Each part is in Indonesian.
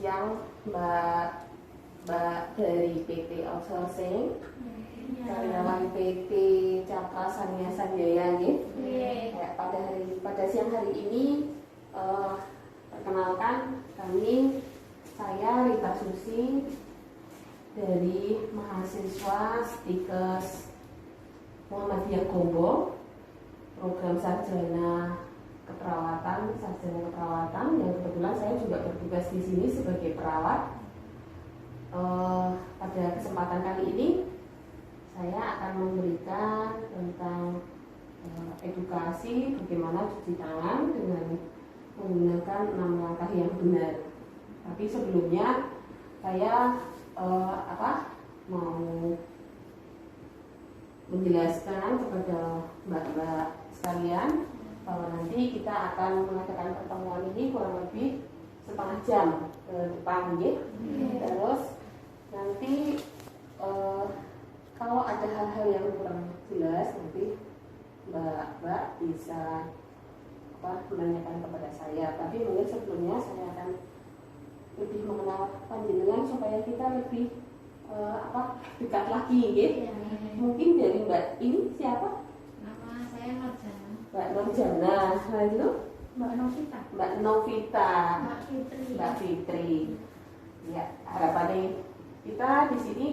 siang Mbak dari PT Outsourcing, karyawan PT Cakra Sania Sanjaya nih. Pada siang hari ini perkenalkan saya Rita Susi dari mahasiswa Stikes Muhammadiyah Gombo, program sarjana keperawatan yang kebetulan saya juga bertugas di sini sebagai perawat. Pada kesempatan kali ini saya akan memberikan tentang edukasi bagaimana cuci tangan dengan menggunakan 6 langkah yang benar. Tapi sebelumnya saya mau menjelaskan kepada mbak-mbak sekalian bahwa nanti kita akan mengadakan pertemuan ini kurang lebih setengah jam ke depan, gitu. Terus nanti kalau ada hal-hal yang kurang jelas nanti mbak bisa menanyakan kepada saya. Tapi mungkin sebelumnya saya akan lebih mengenal panjenengan supaya kita lebih dekat lagi, gitu. Mungkin dari mbak ini siapa? Nama saya Nurjana. Mbak Nurjana. Nah itu Mbak Novita. Mbak Novita. Mbak Fitri. Mbak Fitri. Ya, harapannya kita di sini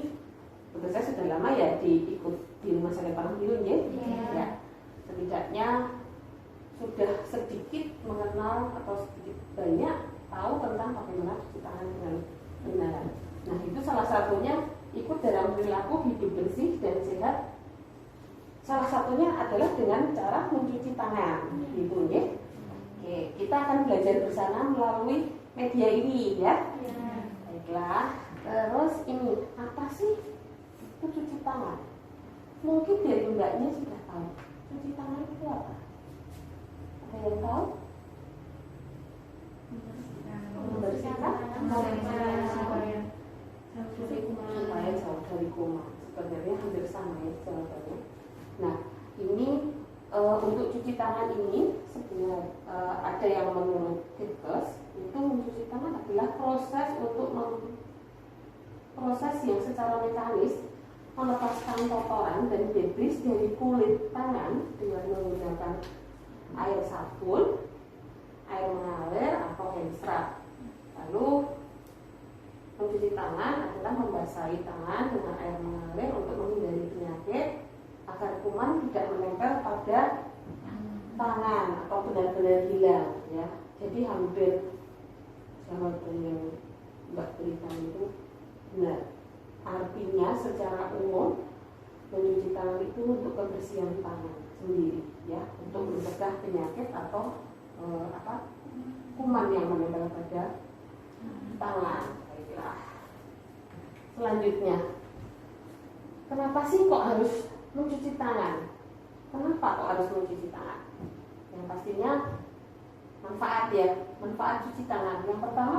saya sudah lama ya diikut di Rumah Sakit Parangbilun, ya. Ya. Setidaknya sudah sedikit mengenal atau sedikit banyak tahu tentang bagaimana cuci tangan dengan benar. Nah, itu salah satunya ikut dalam perilaku hidup bersih dan sehat. Salah satunya adalah dengan cara mencuci tangan, gitu ya. Oke, kita akan belajar bersama melalui media ini, ya. Baiklah. Terus ini apa sih itu cuci tangan? Mungkin dari mbaknya sudah tahu. Cuci tangan itu apa? Ada yang tahu? Membersihkan supaya jauh dari kuman. Sebenarnya hampir sama ya jawabannya. Nah, ini untuk cuci tangan ini sebenarnya ada yang menurut Dinkes itu mencuci tangan adalah proses yang secara mekanis melepaskan kotoran dan debris dari kulit tangan dengan menggunakan air sabun, air mengalir atau hand scrub. Lalu mencuci tangan adalah membasahi tangan dengan air mengalir untuk menghindari penyakit agar kuman tidak menempel pada tangan atau benar-benar hilang, ya. Jadi hampir jawaban yang Mbak berikan itu benar. Artinya secara umum mencuci tangan itu untuk kebersihan tangan sendiri, ya, untuk mencegah penyakit atau kuman yang menempel pada tangan. Baiklah. Selanjutnya, kenapa sih kok harus mencuci tangan? Kenapa kok harus mencuci tangan? Yang pastinya manfaat, ya, manfaat cuci tangan. Yang pertama,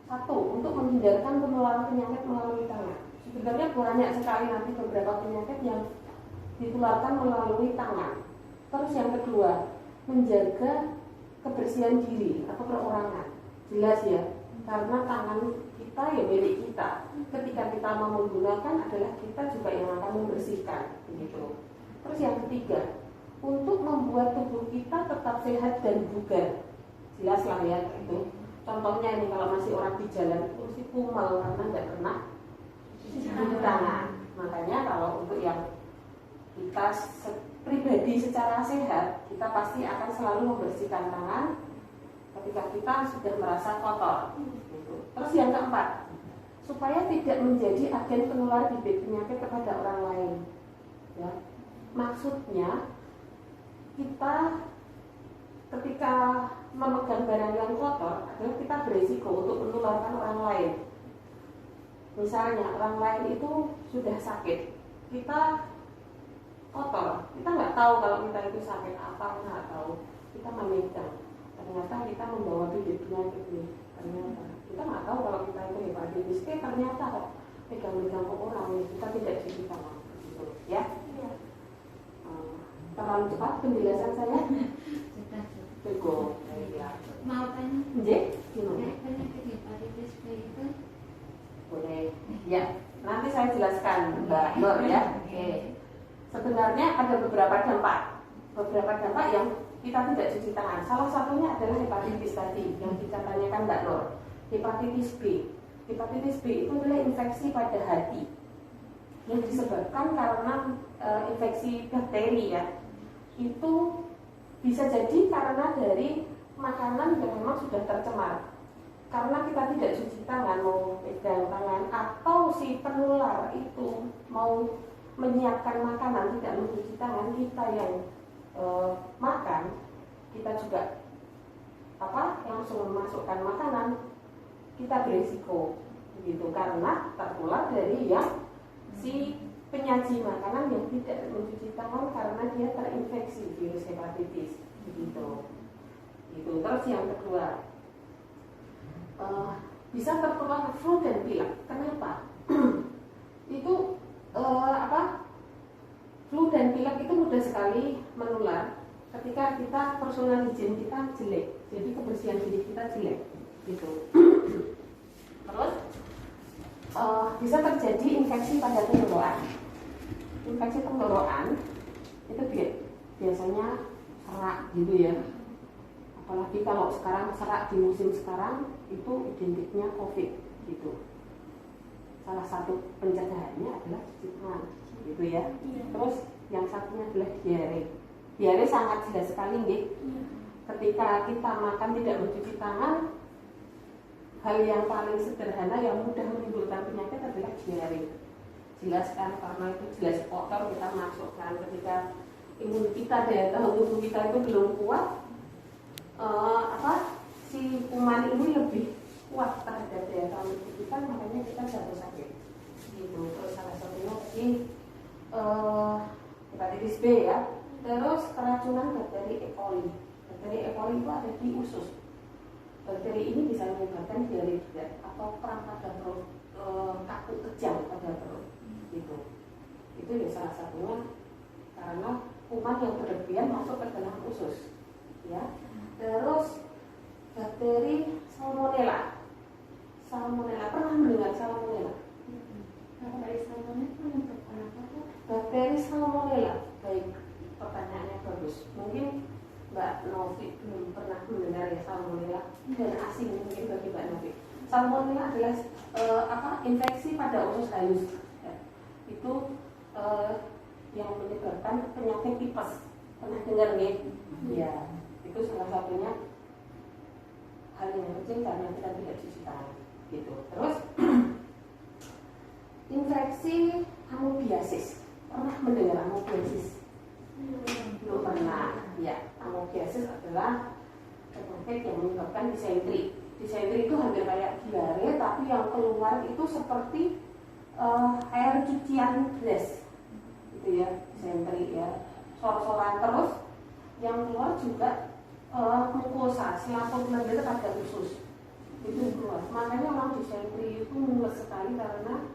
satu, untuk menghindarkan penularan penyakit melalui tangan. Sebenarnya banyak sekali nanti beberapa penyakit yang ditularkan melalui tangan. Terus yang kedua, menjaga kebersihan diri atau perorangan. Jelas ya, karena tangan kita ya milik kita. Ketika kita mau menggunakan adalah kita juga yang akan membersihkan, begitu. Terus yang ketiga, untuk membuat tubuh kita tetap sehat dan bugar. Jelas lah ya itu. Contohnya ini kalau masih orang di jalan itu mesti kumal karena nggak pernah cuci tangan. Makanya kalau untuk yang kita pribadi secara sehat, kita pasti akan selalu membersihkan tangan ketika kita sudah merasa kotor. Gitu. Terus yang keempat, supaya tidak menjadi agen penular bibit penyakit kepada orang lain. Ya. Maksudnya kita ketika memegang barang yang kotor adalah kita berisiko untuk menularkan orang lain. Misalnya orang lain itu sudah sakit, kita kotor, kita nggak tahu kalau kita itu sakit apa, nggak tahu, kita memegang, ternyata kita membawa bibit penyakit ini. Ternyata kita nggak tahu kalau kita itu hepatitis B, ternyata kok pegang-pegang ke orang kita tidak cuci tangan, gitu, ya. Terlalu cepat penjelasan saya. Cukup. Mau tanya? Gimana? Penyakit hepatitis B Ya, nanti saya jelaskan Mbak Nur ya. Oke. Sebenarnya ada beberapa dampak yang kita tidak cuci tangan. Salah satunya adalah hepatitis tadi yang ditanyakan Mbak Nur. Hepatitis B. Hepatitis B itu adalah infeksi pada hati yang disebabkan karena infeksi bakteri ya. Itu bisa jadi karena dari makanan yang memang sudah tercemar. Karena kita tidak cuci tangan, mau pegang tangan, atau si penular itu mau menyiapkan makanan tidak mencuci tangan, kita yang makan, kita juga langsung memasukkan makanan, kita berisiko begitu karena tertular dari yang si penyaji makanan yang tidak mencuci tangan karena dia terinfeksi virus hepatitis begitu. Itu terus yang kedua, bisa tertular flu dan pilek. Kenapa? Itu flu dan pilek itu mudah sekali menular ketika kita personal hygiene kita jelek, jadi kebersihan diri kita jelek gitu. Terus bisa terjadi infeksi pada tenggorokan. Infeksi tenggorokan itu biasanya serak gitu ya. Apalagi kalau sekarang serak di musim sekarang itu identiknya COVID gitu. Salah satu pencegahannya adalah cuci tangan gitu ya. Terus yang satunya adalah diare. Diare sangat jelas sekali nih. Ketika kita makan tidak mencuci tangan, hal yang paling sederhana yang mudah menimbulkan penyakit adalah diare. Jelas kan, karena itu jelas kotor kita masukkan ketika imun kita, daya tahan tubuh kita itu belum kuat. Si kuman ini lebih kuat terhadap daya tahan tubuh kita, makanya kita jatuh sakit gitu. Terus salah satunya tadi hepatitis B ya. Terus keracunan bakteri E. coli. Bakteri E. coli itu ada di usus. Bakteri ini bisa menyebabkan diare atau perang pada perut, kaku kejang pada perut gitu. Itu ya salah satunya karena kuman yang berlebihan masuk ke dalam usus ya. Terus bakteri salmonella. Salmonella, pernah mendengar salmonella? Bakteri salmonella itu menyebabkan apa tuh? Bakteri salmonella, baik, pertanyaannya bagus. Mungkin Mbak Novi belum pernah mendengar ya salmonella, dan asing mungkin bagi Mbak Novi. Salmonella adalah infeksi pada usus halus ya. Itu yang menyebabkan penyakit tipes. Pernah dengar nih? Ya. Itu salah satunya hal yang penting karena kita tidak cuci tangan gitu. Terus infeksi amoebiasis, pernah mendengar amoebiasis? Belum pernah ya. Amoebiasis adalah penyakit yang menyebabkan disentri. Disentri itu hampir kayak diare, tapi yang keluar itu seperti air cucian dress gitu ya, disentri ya, sor-soran. Terus yang keluar juga mukosa, selaput lendir pada usus itu keluar. Makanya orang disentri itu mules sekali karena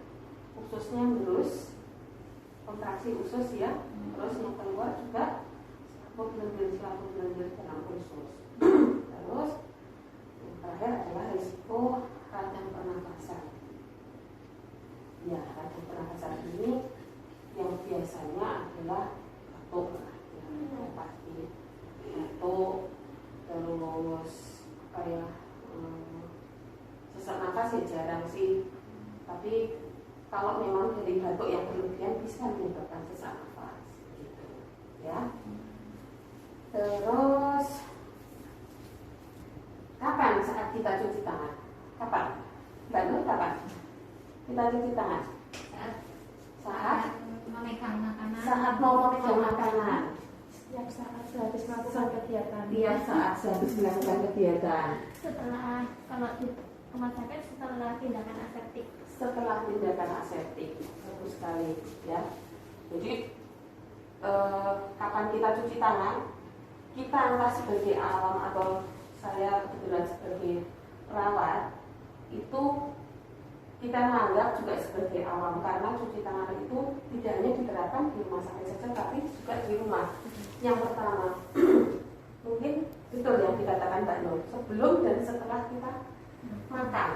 ususnya mulus, kontraksi usus ya. Terus yang keluar juga selaput lendir dalam usus. Terus yang terakhir adalah risiko radang pernapasan. Ya, radang pernapasan ini yang biasanya adalah batuk, pasti batuk. Terus sesak nafas ya jarang sih, tapi kalau memang dari batuk yang berlebihan bisa menyebabkan sesak nafas gitu ya. Terus kapan saat kita cuci tangan? Kapan? Mbak Nur, kapan kita cuci tangan? Saat memegang makanan. Saat mau memegang makanan. Setiap saat sehabis melakukan kegiatan. Iya, saat sehabis melakukan kegiatan. Setelah, kalau di rumah sakit, setelah tindakan aseptik. Setelah tindakan aseptik, bagus sekali ya. Jadi kapan kita cuci tangan? Kita entah sebagai awam atau saya kebetulan sebagai perawat, itu kita menganggap juga sebagai awam karena cuci tangan itu tidak hanya diterapkan di rumah sakit saja, tapi juga di rumah. Yang pertama, mungkin betul yang dikatakan Mbak Nur, sebelum dan setelah kita makan.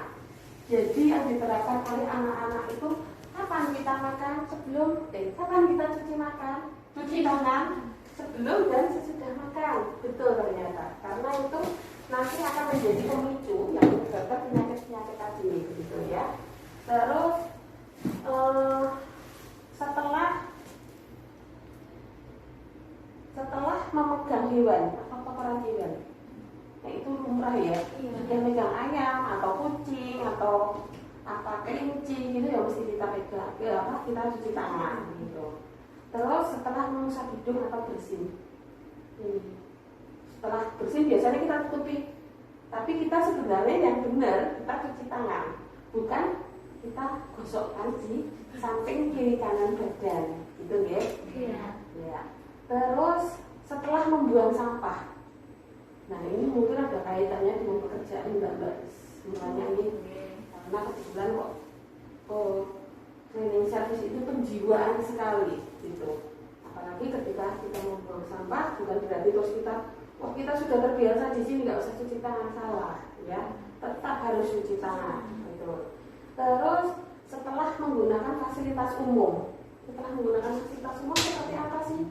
Jadi yang diterapkan oleh anak-anak itu, kapan kita makan kapan kita cuci tangan sebelum dan sesudah makan. Betul ternyata, karena itu nanti akan menjadi pemicu yang menyebabkan penyakit-penyakit tadi, begitu ya. Terus setelah memegang hewan atau kotoran hewan, nah itu lumrah ya, yang megang ayam atau kucing atau kelinci gitu ya mesti kita pegang, kita cuci tangan gitu. Terus setelah mengusap hidung atau bersin, setelah bersin biasanya kita tutupi, tapi kita sebenarnya yang benar kita cuci tangan, bukan kita gosokkan di samping kiri kanan badan, gitu ya. Ya. Terus setelah membuang sampah, nah ini mungkin ada kaitannya dengan pekerjaan Mbak semuanya ini, karena kebetulan cleaning service itu penjiwaan sekali, gitu. Apalagi ketika kita membuang sampah, bukan berarti terus kita sudah terbiasa di sini nggak usah cuci tangan, salah, ya. Tetap harus cuci tangan, gitu. Terus setelah menggunakan fasilitas umum, seperti apa sih?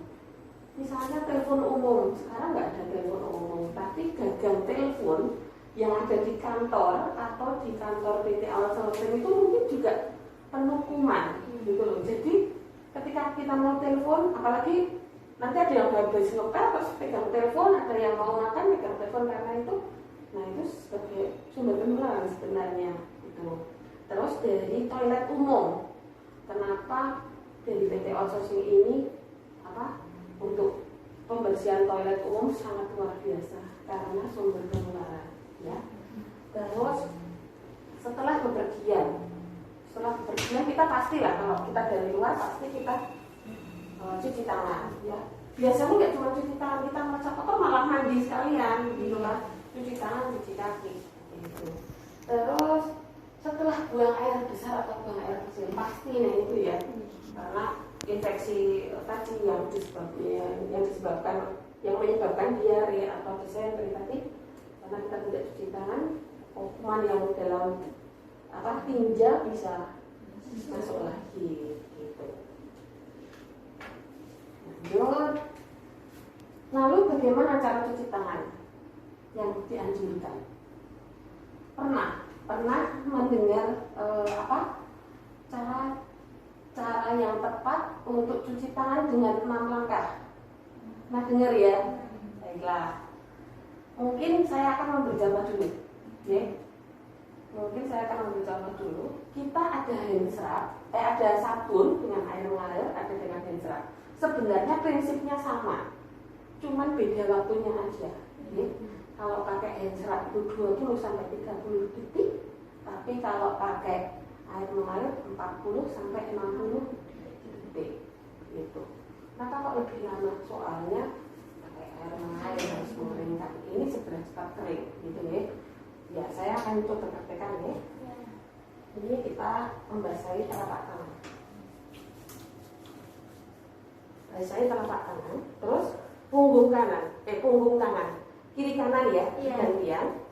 Misalnya telepon umum, sekarang nggak ada telepon umum, tapi gagang telepon yang ada di kantor atau di kantor PT Outsourcing itu mungkin juga penukuman, gitu loh. Jadi ketika kita mau telepon, apalagi nanti ada yang habis ngepel terus pegang telepon, ada yang mau makan pegang telepon, karena itu, nah itu sebagai sumber penularan sebenarnya, gitu. Terus dari toilet umum, kenapa dari PT Outsourcing ini untuk pembersihan toilet umum sangat luar biasa karena sumber penularan, ya. Terus setelah bepergian kita pastilah kalau kita dari luar pasti kita cuci tangan, ya. Biasanya nggak cuma cuci tangan, kita merasa kotor malah mandi sekalian, gitu lah. Cuci tangan, cuci kaki, gitu. Terus setelah buang air besar atau buang air kecil pasti itu ya, karena infeksi tadi yang menyebabkan diare atau disentri tadi, karena kita tidak cuci tangan, kuman yang dalam tinja bisa masuk lagi, gitu. Lanjut. Lalu bagaimana cara cuci tangan yang dianjurkan? Pernah mendengar cara yang tepat untuk cuci tangan dengan 6 langkah? Nah, dengar ya. Baiklah. Mungkin saya akan memberi contoh dulu. Ya. Kita ada sabun dengan air mengalir, ada dengan hand scrub. Sebenarnya prinsipnya sama, cuman beda waktunya aja. Ya. Kalau pakai hand scrub itu 20 sampai 30 detik, tapi kalau pakai air mengalir 40 sampai 60 detik, gitu. Nah, kalau lebih lama, soalnya pakai air mengalir harus mengeringkan. Ini segera cepat kering, gitu ya. Ya, saya akan coba praktekkan ya. Ini kita membasahi telapak tangan. Terus punggung tangan, kiri kanan ya, gantian.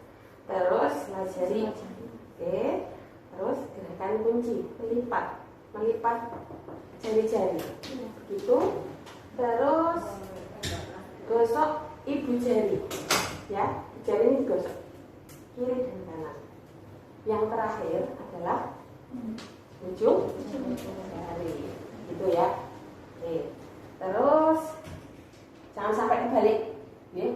Terus jari, oke. Terus gerakan kunci, melipat jari-jari, gitu. Terus gosok ibu jari, ya, jari ini digosok kiri dan kanan. Yang terakhir adalah ujung jari, gitu ya. Oke. Terus jangan sampai kebalik, ya.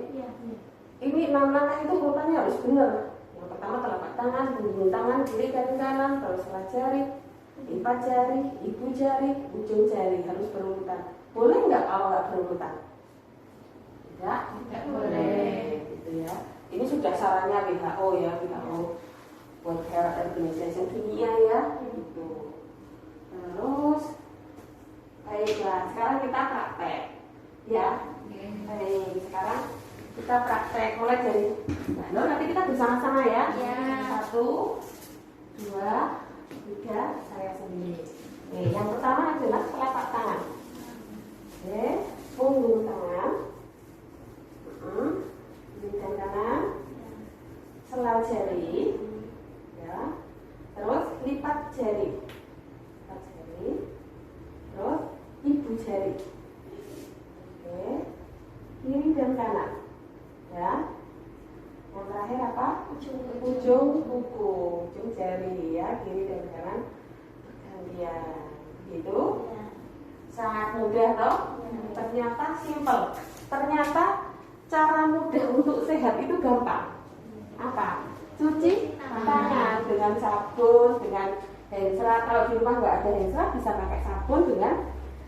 Ini 6 langkah itu urutannya harus benar. Yang pertama telapak tangan, punggung tangan, kiri dan kanan, terus jari, lipat jari, ibu jari, ujung jari harus berurutan. Boleh nggak kalau nggak berurutan? Tidak boleh, gitu ya. Ini sudah sarannya WHO ya, WHO World Health Organization dunia ya, gitu. Terus, baiklah, sekarang kita praktek, ya. Baik, sekarang kita praktek mulai dari, nah, nanti kita bersama-sama ya. 1, 2, 3, saya sendiri. Oke, yang pertama adalah telapak tangan. Oke, punggung tangan, dan kanan, selai jari, ya. Terus lipat jari. Empat jari. Terus ibu jari. Oke. Kiri dan kanan. Ya. Yang terakhir apa? Ujung kuku, ujung jari ya, kiri dan kanan bergantian. Gitu. Ya. Sangat mudah toh? Ternyata simple. Ternyata cara mudah untuk sehat itu gampang. Apa? Cuci tangan dengan sabun, dengan hand sanitizer. Kalau di rumah nggak ada hand sanitizer, bisa pakai sabun dengan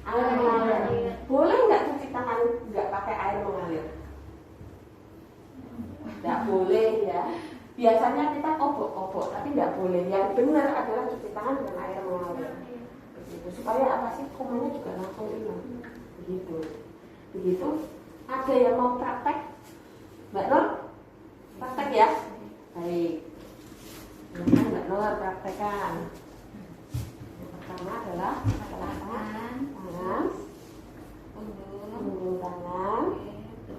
air mengalir. Boleh nggak cuci tangan nggak pakai air mengalir? Nggak boleh ya. Biasanya kita obok-obok, tapi nggak boleh. Yang benar adalah cuci tangan dengan air mengalir. Begitu. Supaya apa sih? Kumannya juga langsung hilang. Begitu. Begitu. Ada yang mau praktek? Mbak Nur? Praktek ya? Baik. Silakan Mbak Nur praktekkan. Yang pertama adalah tangan, punggung tangan,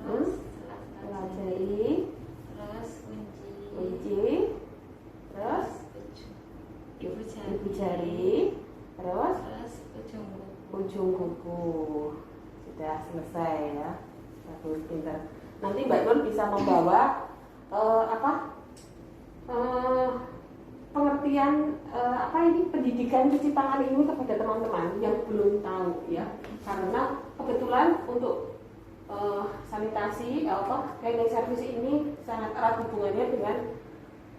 Terus sebelah jari, terus kunci, terus ibu jari, terus ujung kuku. Sudah selesai ya. Bagus, pintar. Nanti Mbak Nur bisa membawa pengertian pendidikan cuci tangan ini kepada teman-teman yang belum tahu ya. Karena kebetulan untuk sanitasi cleaning service ini sangat erat hubungannya dengan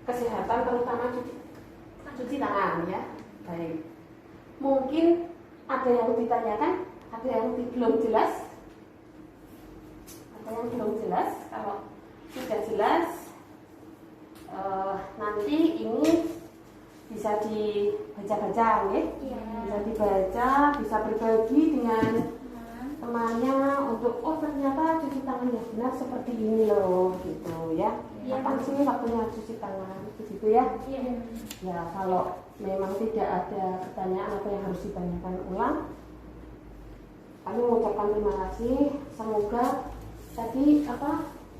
kesehatan, terutama cuci tangan ya. Baik. Mungkin ada yang ditanyakan, ada yang belum jelas. Ada yang belum jelas. Kalau sudah jelas, nanti ini bisa dibaca-baca ya. Bisa dibaca, bisa berbagi dengan temannya untuk ternyata cuci tangan yang benar seperti ini loh gitu ya. Kapan sih waktunya cuci tangan begitu ya? Ya, kalau memang tidak ada pertanyaan atau yang harus ditanyakan ulang, kami mengucapkan terima kasih. Semoga tadi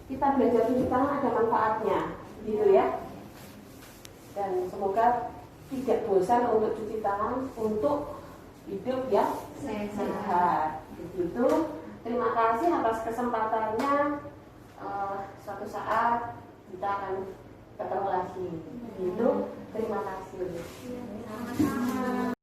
kita belajar cuci tangan ada manfaatnya gitu ya. Dan semoga tidak bosan untuk cuci tangan untuk hidup ya sehat. Begitu. Terima kasih atas kesempatannya. Suatu saat kita akan ketemu lagi. Begitu. Terima kasih. Sama-sama.